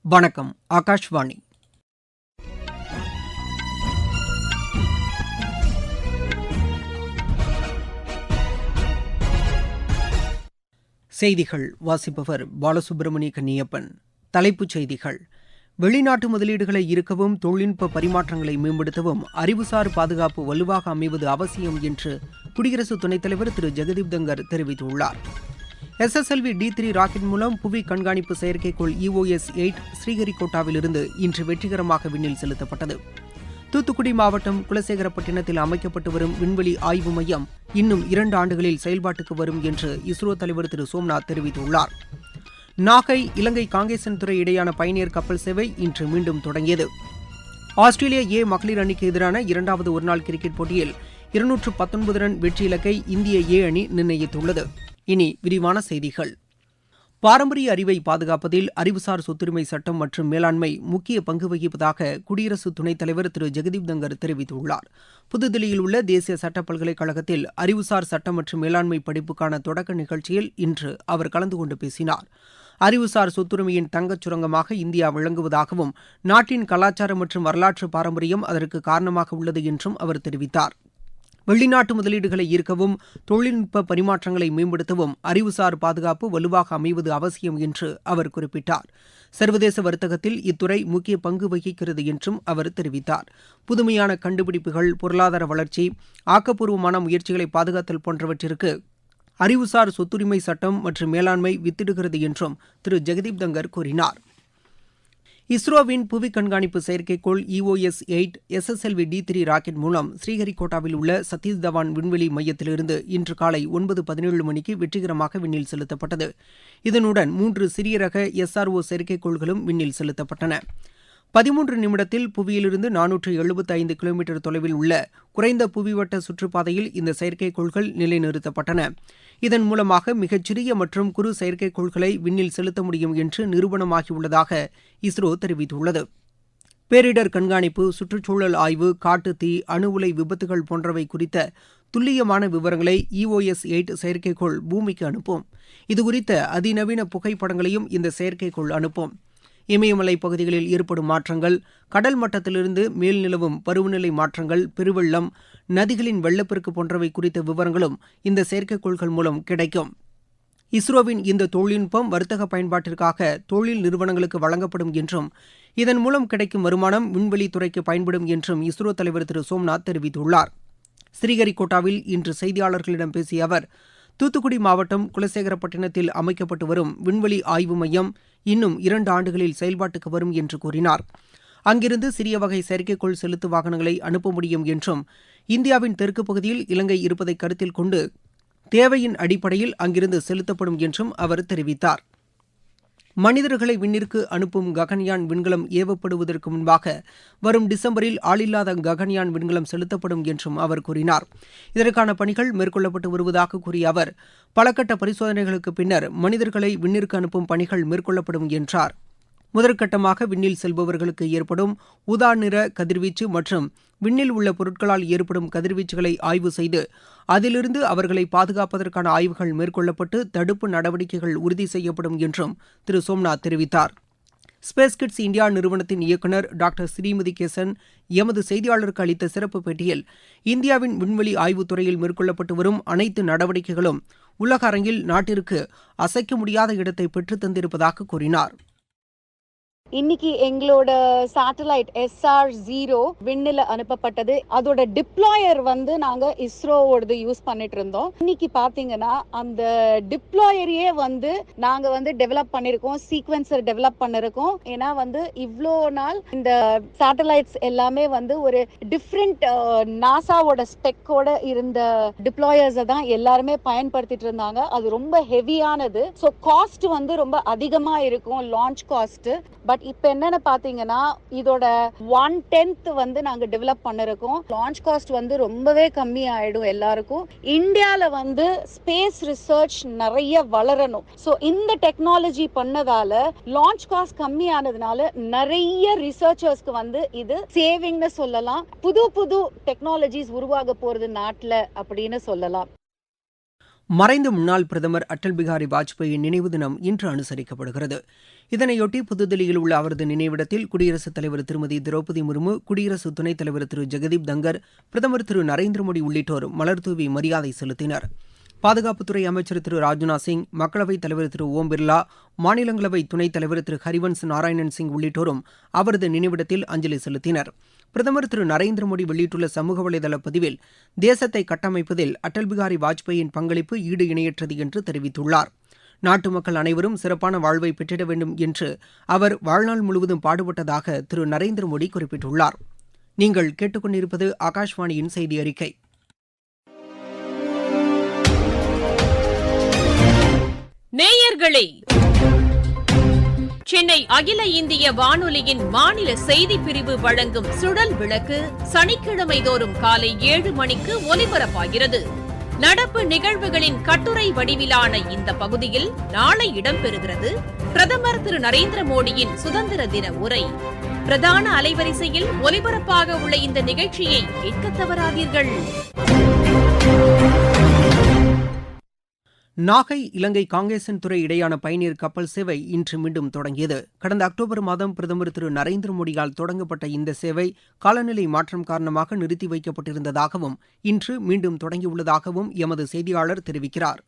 வணக்கம். ஆகாஷ்வாணி. செய்திகள் வாசிப்பவர் பாலசுப்ரமணிய கன்னியப்பன். தலைப்புச் செய்திகள்: வெளிநாட்டு முதலீடுகளை ஈர்க்கவும், தொழில்நுட்ப பரிமாற்றங்களை மேம்படுத்தவும் அறிவுசார் பாதுகாப்பு வலுவாக அமைவது அவசியம் என்று குடியரசு துணைத் தலைவர் திரு ஜெகதீப் தங்கர் தெரிவித்துள்ளார். SSLV D3 ராக்கெட் மூலம் புவி கண்காணிப்பு செயற்கைக்கோள் EOS-8 ஸ்ரீஹரிகோட்டாவிலிருந்து இன்று வெற்றிகரமாக விண்ணில் செலுத்தப்பட்டது. தூத்துக்குடி மாவட்டம் குலசேகரப்பட்டினத்தில் அமைக்கப்பட்டு வரும் விண்வெளி ஆய்வு மையம் இன்னும் 2 ஆண்டுகளில் செயல்பாட்டுக்கு வரும் என்று இஸ்ரோ தலைவர் திரு சோம்நாத் தெரிவித்துள்ளார். நாகை இலங்கை காங்கேசன்துறை இடையான பயணியர் கப்பல் சேவை இன்று மீண்டும் தொடங்கியது. ஆஸ்திரேலிய ஏ மகளிர் அணிக்கு எதிரான 2வது ஒருநாள் கிரிக்கெட் போட்டியில் 219 ரன் வெற்றி இலக்கை இந்திய ஏ அணி நிர்ணயித்துள்ளது. இனி விரிவான செய்திகள். பாரம்பரிய அறிவை பாதுகாப்பதில் அறிவுசார் சொத்துரிமை சட்டம் மற்றும் மேலாண்மை முக்கிய பங்கு வகிப்பதாக குடியரசு துணைத் தலைவர் திரு ஜெகதீப் தங்கர் தெரிவித்துள்ளார். புதுதில்லியில் உள்ள தேசிய சட்ட பல்கலைக்கழகத்தில் அறிவுசார் சட்டம் மற்றும் மேலாண்மை படிப்புக்கான தொடக்க நிகழ்ச்சியில் இன்று அவர் கலந்து கொண்டு பேசினார். அறிவுசார் சொத்துரிமையின் தங்கச் சுரங்கமாக இந்தியா விளங்குவதாகவும், நாட்டின் கலாச்சாரம் மற்றும் வரலாற்று பாரம்பரியம் அதற்கு காரணமாக உள்ளது என்றும் அவர் தெரிவித்தார். வெளிநாட்டு முதலீடுகளை ஈர்க்கவும், தொழில்நுட்ப பரிமாற்றங்களை மேம்படுத்தவும் அறிவுசார் பாதுகாப்பு வலுவாக அமைவது அவசியம் என்று அவர் குறிப்பிட்டார். சர்வதேச வர்த்தகத்தில் இத்துறை முக்கிய பங்கு வகிக்கிறது என்றும் அவர் தெரிவித்தார். புதுமையான கண்டுபிடிப்புகள், பொருளாதார வளர்ச்சி, ஆக்கப்பூர்வமான முயற்சிகளை பாதுகாத்தல் போன்றவற்றிற்கு அறிவுசார் சொத்துரிமை சட்டம் மற்றும் மேலாண்மை வித்திடுகிறது என்றும் திரு ஜெகதீப் தங்கர் கூறினார். இஸ்ரோவின் புவி கண்காணிப்பு செயற்கைக்கோள் EOS-8 SSLV D3 ராக்கெட் மூலம் ஸ்ரீஹரிகோட்டாவில் உள்ள சதீஷ் தவான் விண்வெளி மையத்திலிருந்து இன்று காலை 9:17 மணிக்கு வெற்றிகரமாக விண்ணில் செலுத்தப்பட்டது. இதனுடன் 3 சிறிய ரக SRO செயற்கைக்கோள்களும் விண்ணில் செலுத்தப்பட்டன. 13 நிமிடத்தில் புவியிலிருந்து 475 கிலோமீட்டர் தொலைவில் உள்ள குறைந்த புவிவட்ட சுற்றுப்பாதையில் இந்த செயற்கைக்கோள்கள் நிலைநிறுத்தப்பட்டன. இதன் மூலமாக மிகச்சிறிய மற்றும் குறு செயற்கைக்கோள்களை விண்ணில் செலுத்த முடியும் என்று நிரூபணமாகியுள்ளதாக இஸ்ரோ தெரிவித்துள்ளது. பேரிடர் கண்காணிப்பு, சுற்றுச்சூழல் ஆய்வு, காட்டுத்தீ, அணு உலை விபத்துகள் போன்றவை குறித்த துல்லியமான விவரங்களை EOS-8 செயற்கைக்கோள் பூமிக்கு அனுப்பும். இதுகுறித்த அதிநவீன புகைப்படங்களையும் இந்த செயற்கைக்கோள் அனுப்பும். இமயமலை பகுதிகளில் ஏற்படும் மாற்றங்கள், கடல் மட்டத்திலிருந்து மேல் நிலவும் பருவநிலை மாற்றங்கள், பெருவெள்ளம், நதிகளின் வெள்ளப்பெருக்கு போன்றவை குறித்த விவரங்களும் இந்த செயற்கைக்கோள்கள் மூலம் கிடைக்கும். இஸ்ரோவின் இந்த தொழில்நுட்பம் வர்த்தக பயன்பாட்டிற்காக தொழில் நிறுவனங்களுக்கு வழங்கப்படும் என்றும், இதன் மூலம் கிடைக்கும் வருமானம் விண்வெளித்துறைக்கு பயன்படும் என்றும் இஸ்ரோ தலைவர் திரு சோம்நாத் தெரிவித்துள்ளார். ஸ்ரீஹரிகோட்டாவில் இன்று செய்தியாளர்களிடம் பேசிய அவர், தூத்துக்குடி மாவட்டம் குலசேகரப்பட்டினத்தில் அமைக்கப்பட்டு வரும் விண்வெளி ஆய்வு மையம் இன்னும் 2 ஆண்டுகளில் செயல்பாட்டுக்கு வரும் என்று கூறினார். அங்கிருந்து சிறிய வகை செயற்கைக்கோள் செலுத்து வாகனங்களை அனுப்ப முடியும் என்றும், இந்தியாவின் தெற்கு பகுதியில் இலங்கை இருப்பதை கருத்தில் கொண்டு தேவையின் அடிப்படையில் அங்கிருந்து செலுத்தப்படும் என்றும் அவர் தெரிவித்தார். மனிதர்களை விண்ணிற்கு அனுப்பும் ககன்யான் விண்கலம் ஏவப்படுவதற்கு முன்பாக வரும் டிசம்பரில் ஆளில்லாத ககன்யான் விண்கலம் செலுத்தப்படும் என்றும் அவர் கூறினார். இதற்கான பணிகள் மேற்கொள்ளப்பட்டு வருவதாக கூறிய அவர், பலகட்ட பரிசோதனைகளுக்கு பின்னர் மனிதர்களை விண்ணிற்கு அனுப்பும் பணிகள் மேற்கொள்ளப்படும் என்றார். முதற்கட்டமாக விண்ணில் செல்பவர்களுக்கு ஏற்படும் ஊதா நிற கதிர்வீச்சு மற்றும் விண்ணில் உள்ள பொருட்களால் ஏற்படும் கதிர்வீச்சுகளை ஆய்வு செய்து அதிலிருந்து அவர்களை பாதுகாப்பதற்கான ஆய்வுகள் மேற்கொள்ளப்பட்டு தடுப்பு நடவடிக்கைகள் உறுதி செய்யப்படும் என்றும் திரு சோம்நாத் தெரிவித்தார். ஸ்பேஸ் கிட்ஸ் இந்தியா நிறுவனத்தின் இயக்குநர் டாக்டர் ஸ்ரீமதி கேசன் எமது செய்தியாளருக்கு அளித்த சிறப்பு பேட்டியில், இந்தியாவின் விண்வெளி ஆய்வுத்துறையில் மேற்கொள்ளப்பட்டு வரும் அனைத்து நடவடிக்கைகளும் உலக அரங்கில் நாட்டிற்கு அசைக்க முடியாத இடத்தை பெற்றுத் தந்திருப்பதாக கூறினார். இன்னைக்கு எங்களோட சேட்டலைட் SR0 விண்ணில அனுப்பப்பட்டது. அதோட டிப்ளாயர் நாங்க இஸ்ரோவோடது யூஸ் பண்ணிட்டு இருந்தோம். இன்னைக்கு பாத்தீங்கன்னா அந்த டிப்ளாயரையே நாங்க டெவலப் பண்ணிருக்கோம், சீக்வென்சர் டெவலப் பண்ணிருக்கோம். ஏன்னா இவ்ளோ நாள் இந்த சேட்டலைட்ஸ் எல்லாமே ஒரு டிஃப்ரெண்ட் நாசாவோட ஸ்பெக்கோட இருந்த டிப்ளாயர்ஸ் தான் எல்லாருமே பயன்படுத்திட்டு இருந்தாங்க. அது ரொம்ப ஹெவியானது. ஸோ காஸ்ட் ரொம்ப அதிகமா இருக்கும், லான்ச் காஸ்ட். பட் இப்ப என்னன்னு பாத்தீங்கன்னா இதோட 1/10 நாங்க டெவலப் பண்ணிருக்கோம். லான்ச் காஸ்ட் ரொம்பவே கம்மி ஆயிடும் எல்லாருக்கும். இந்தியால ஸ்பேஸ் ரிசர்ச் நிறைய வளரணும். சோ இந்த டெக்னாலஜி பண்ணதால லான்ச் காஸ்ட் கம்மி ஆனதுனால நிறைய ரிசர்ச்சர்ஸ்க்கு இது சேவிங்னு சொல்லலாம். புது புது டெக்னாலஜிஸ் உருவாக போறது நாட்டுல அப்படின்னு சொல்லலாம். மறைந்த முன்னாள் பிரதமர் அடல் பிகாரி வாஜ்பேயின் நினைவு தினம் இன்று அனுசரிக்கப்படுகிறது. இதனையொட்டி புதுதில்லியில் உள்ள அவரது நினைவிடத்தில் குடியரசுத் தலைவர் திருமதி திரௌபதி முர்மு, குடியரசு துணைத் தலைவர் திரு ஜெகதீப் தங்கர், பிரதமர் திரு நரேந்திர மோடி உள்ளிட்டோர் மலர்தூவி மரியாதை செலுத்தினர். பாதுகாப்புத்துறை அமைச்சர் திரு ராஜ்நாத் சிங், மக்களவைத் தலைவர் திரு ஓம் பிர்லா, மாநிலங்களவை துணைத் தலைவர் திரு ஹரிவன்ஸ் நாராயணன் சிங் உள்ளிட்டோரும் அவரது நினைவிடத்தில் அஞ்சலி செலுத்தினர். பிரதமர் திரு நரேந்திர மோடி வெளியிட்டுள்ள சமூக வலைதள பதிவில், தேசத்தை கட்டமைப்பதில் அடல் பிகாரி வாஜ்பேயின் பங்களிப்பு ஈடு இணையற்றது என்று தெரிவித்துள்ளார். நாட்டு மக்கள் அனைவரும் சிறப்பான வாழ்வை பெற்றிட வேண்டும் என்று அவர் வாழ்நாள் முழுவதும் பாடுபட்டதாக திரு நரேந்திர மோடி குறிப்பிட்டுள்ளார். நீங்கள் கேட்டுக்கொண்டிருப்பது ஆகாஷ்வாணியின் செய்தி அறிக்கை. நேயர்களே, சென்னை அகில இந்திய வானொலியின் மாநில செய்திப் பிரிவு வழங்கும் சுழல் விளக்கு சனிக்கிழமை தோறும் காலை 7 மணிக்கு ஒலிபரப்பாகிறது. நடப்பு நிகழ்வுகளின் கட்டுரை வடிவிலான இந்த பகுதியில் நாளை இடம்பெறுகிறது பிரதமர் திரு நரேந்திர மோடியின் சுதந்திர தின உரை. பிரதான அலைவரிசையில் ஒலிபரப்பாக உள்ள இந்த நிகழ்ச்சியை கேட்க தவறாதீர்கள். நாகை இலங்கை காங்கேசன் துறை இடையான பயணியர் கப்பல் சேவை இன்று மீண்டும் தொடங்கியது. கடந்த அக்டோபர் மாதம் பிரதமர் திரு நரேந்திர மோடியால் தொடங்கப்பட்ட இந்த சேவை காலநிலை மாற்றம் காரணமாக நிறுத்தி வைக்கப்பட்டிருந்ததாகவும் இன்று மீண்டும் தொடங்கியுள்ளதாகவும் எமது செய்தியாளர் தெரிவிக்கிறார்.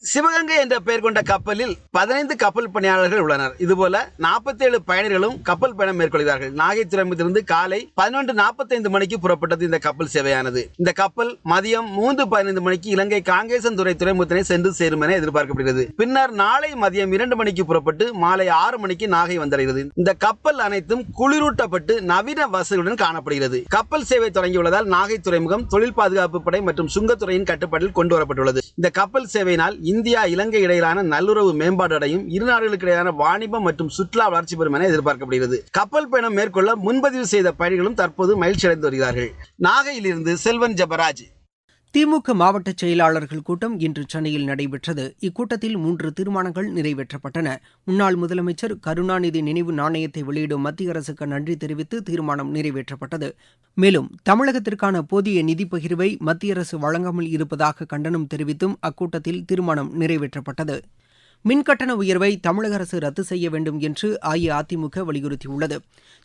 சிவகங்கை என்ற பெயர் கொண்ட கப்பலில் 15 கப்பல் பணியாளர்கள் உள்ளனர். இதுபோல 47 பயணிகளும் கப்பல் பயணம் மேற்கொள்கிறார்கள். நாகை துறைமுகத்திலிருந்து காலை 11:45 மணிக்கு புறப்பட்டது இந்த கப்பல் சேவையானது. இந்த கப்பல் மதியம் 3:15 மணிக்கு இலங்கை காங்கேசன் துறை துறைமுகத்தினை சென்று சேரும் என எதிர்பார்க்கப்படுகிறது. பின்னர் நாளை மதியம் 2 மணிக்கு புறப்பட்டு மாலை 6 மணிக்கு நாகை வந்தடைகிறது. இந்த கப்பல் அனைத்தும் குளிரூட்டப்பட்டு நவீன வசதியுடன் காணப்படுகிறது. கப்பல் சேவை தொடங்கியுள்ளதால் நாகை துறைமுகம் தொழில் பாதுகாப்பு படை மற்றும் சுங்கத்துறையின் கட்டுப்பாட்டில் கொண்டு வரப்பட்டுள்ளது. இந்த கப்பல் சேவையினால் இந்தியா இலங்கை இடையிலான நல்லுறவு மேம்பாடு அடையும், இரு நாடுகளுக்கு இடையிலான வாணிபம் மற்றும் சுற்றுலா வளர்ச்சி பெறும் என எதிர்பார்க்கப்படுகிறது. கப்பல் பயணம் மேற்கொள்ள முன்பதிவு செய்த பயணிகளும் தற்போது மகிழ்ச்சி அடைந்து வருகிறார்கள். நாகையிலிருந்து செல்வன் ஜபராஜ். திமுக மாவட்ட செயலாளர்கள் கூட்டம் இன்று சென்னையில் நடைபெற்றது. இக்கூட்டத்தில் 3 தீர்மானங்கள் நிறைவேற்றப்பட்டன. முன்னாள் முதலமைச்சர் கருணாநிதி நினைவு நாணயத்தை வெளியிடும் மத்திய அரசுக்கு நன்றி தெரிவித்து தீர்மானம் நிறைவேற்றப்பட்டது. மேலும் தமிழகத்திற்கான போதிய நிதி பகிர்வை மத்திய அரசு வழங்காமல் இருப்பதாக கண்டனம் தெரிவித்தும் அக்கூட்டத்தில் தீர்மானம் நிறைவேற்றப்பட்டது. மின்கட்டண உயர்வை தமிழக அரசு ரத்து செய்ய வேண்டும் என்று அஇஅதிமுக வலியுறுத்தியுள்ளது.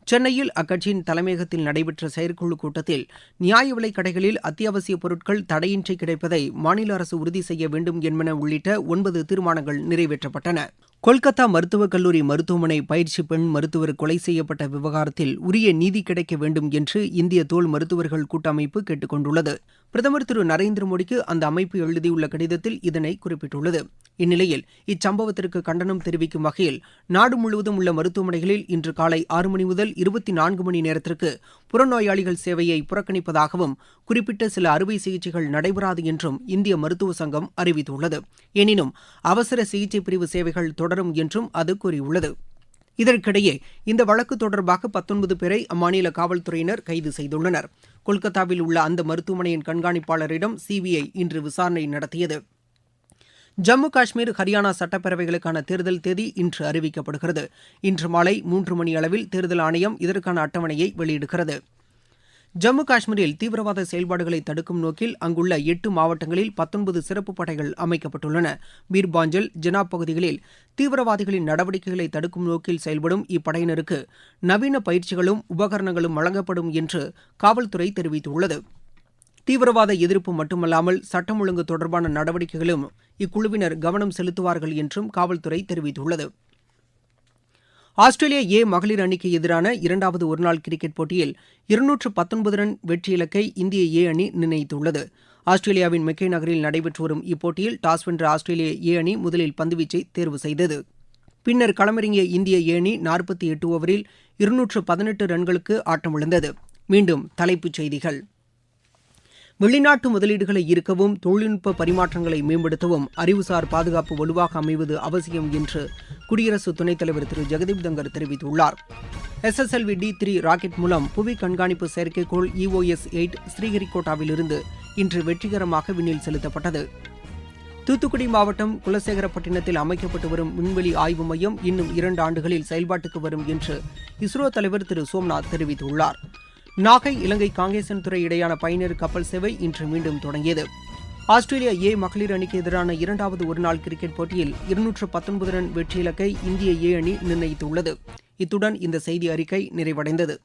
சென்னையில் அக்கட்சியின் தலைமையகத்தில் நடைபெற்ற செயற்குழு கூட்டத்தில் நியாய விலைக் கடைகளில் அத்தியாவசிய பொருட்கள் தடையின்றி கிடைப்பதை மாநில அரசு உறுதி செய்ய வேண்டும் என்பன உள்ளிட்ட 9 தீர்மானங்கள் நிறைவேற்றப்பட்டன. கொல்கத்தா மருத்துவக் கல்லூரி மருத்துவமனை பயிற்சி பெண் மருத்துவர் கொலை செய்யப்பட்ட விவகாரத்தில் உரிய நீதி கிடைக்க வேண்டும் என்று இந்திய தோல் மருத்துவர்கள் கூட்டமைப்பு கேட்டுக் கொண்டுள்ளது. பிரதமர் திரு நரேந்திர மோடிக்கு அந்த அமைப்பு எழுதியுள்ள கடிதத்தில் இதனை குறிப்பிட்டுள்ளது. இந்நிலையில் இச்சம்பவத்திற்கு கண்டனம் தெரிவிக்கும் வகையில் நாடு முழுவதும் உள்ள மருத்துவமனைகளில் இன்று காலை 6 மணி முதல் 24 மணி நேரத்திற்கு புறநோயாளிகள் சேவையை புறக்கணிப்பதாகவும் குறிப்பிட்ட சில அறுவை சிகிச்சைகள் நடைபெறாது என்றும் இந்திய மருத்துவ சங்கம் அறிவித்துள்ளது. எனினும் அவசர சிகிச்சை பிரிவு சேவைகள் தொடரும் என்றும் அது கூறியுள்ளது. இதற்கிடையே இந்த வழக்கு தொடர்பாக 19 பேரை அம்மாநில காவல்துறையினர் கைது செய்துள்ளனர். கொல்கத்தாவில் உள்ள அந்த மருத்துவமனையின் கண்காணிப்பாளரிடம் சிபிஐ இன்று விசாரணை நடத்தியது. ஜம்மு காஷ்மீர், ஹரியானா சட்டப்பேரவைகளுக்கான தேர்தல் தேதி இன்று அறிவிக்கப்படுகிறது. இன்று மாலை 3 மணி அளவில் தேர்தல் ஆணையம் இதற்கான அட்டவணையை வெளியிடுகிறது. ஜம்மு காஷ்மீரில் தீவிரவாத செயல்பாடுகளை தடுக்கும் நோக்கில் அங்குள்ள 8 மாவட்டங்களில் 19 சிறப்பு படைகள் அமைக்கப்பட்டுள்ளன. பீர்பாஞ்சல், ஜெனாப் பகுதிகளில் தீவிரவாதிகளின் நடவடிக்கைகளை தடுக்கும் நோக்கில் செயல்படும் இப்படையினருக்கு நவீன பயிற்சிகளும் உபகரணங்களும் வழங்கப்படும் என்று காவல்துறை தெரிவித்துள்ளது. தீவிரவாத எதிர்ப்பு மட்டுமல்லாமல் சட்டம் ஒழுங்கு தொடர்பான நடவடிக்கைகளும் இக்குழுவினர் கவனம் செலுத்துவார்கள் என்றும் காவல்துறை தெரிவித்துள்ளது. ஆஸ்திரேலியா ஏ மகளிர் அணிக்கு எதிரான 2வது ஒருநாள் கிரிக்கெட் போட்டியில் 219 ரன் வெற்றி இலக்கை இந்திய ஏ அணி நிர்ணயித்துள்ளது. ஆஸ்திரேலியாவின் மெக்கே நகரில் நடைபெற்று வரும் இப்போட்டியில் டாஸ் வென்ற ஆஸ்திரேலிய ஏ அணி முதலில் பந்துவீச்சை தேர்வு செய்தது. பின்னர் களமிறங்கிய இந்திய ஏ அணி 48 ஓவரில் 218 ரன்களுக்கு ஆட்டமிழந்தது. மீண்டும் தலைப்புச் செய்திகள். வெளிநாட்டு முதலீடுகளை ஈர்க்கவும் தொழில்நுட்ப பரிமாற்றங்களை மேம்படுத்தவும் அறிவுசார் பாதுகாப்பு வலுவாக அமைவது அவசியம் என்று குடியரசு துணைத் தலைவர் திரு ஜெகதீப் தங்கர் தெரிவித்துள்ளார். SSLV D3 ராக்கெட் மூலம் புவி கண்காணிப்பு செயற்கைக்கோள் EOS-8 ஸ்ரீஹரிகோட்டாவிலிருந்து இன்று வெற்றிகரமாக விண்ணில் செலுத்தப்பட்டது. தூத்துக்குடி மாவட்டம் குலசேகரப்பட்டினத்தில் அமைக்கப்பட்டு வரும் விண்வெளி ஆய்வு மையம் இன்னும் 2 ஆண்டுகளில் செயல்பாட்டுக்கு வரும் என்று இஸ்ரோ தலைவர் திரு சோம்நாத் தெரிவித்துள்ளார். நாகை இலங்கை காங்கேசன் துறை இடையான பயணியர் கப்பல் சேவை இன்று மீண்டும் தொடங்கியது. ஆஸ்திரேலியா ஏ மகளிர் அணிக்கு எதிரான இரண்டாவது ஒருநாள் கிரிக்கெட் போட்டியில் 219 ரன் வெற்றி இலக்கை இந்திய ஏ அணி நிர்ணயித்துள்ளது. இத்துடன் இந்த செய்தி அறிக்கை நிறைவடைந்தது.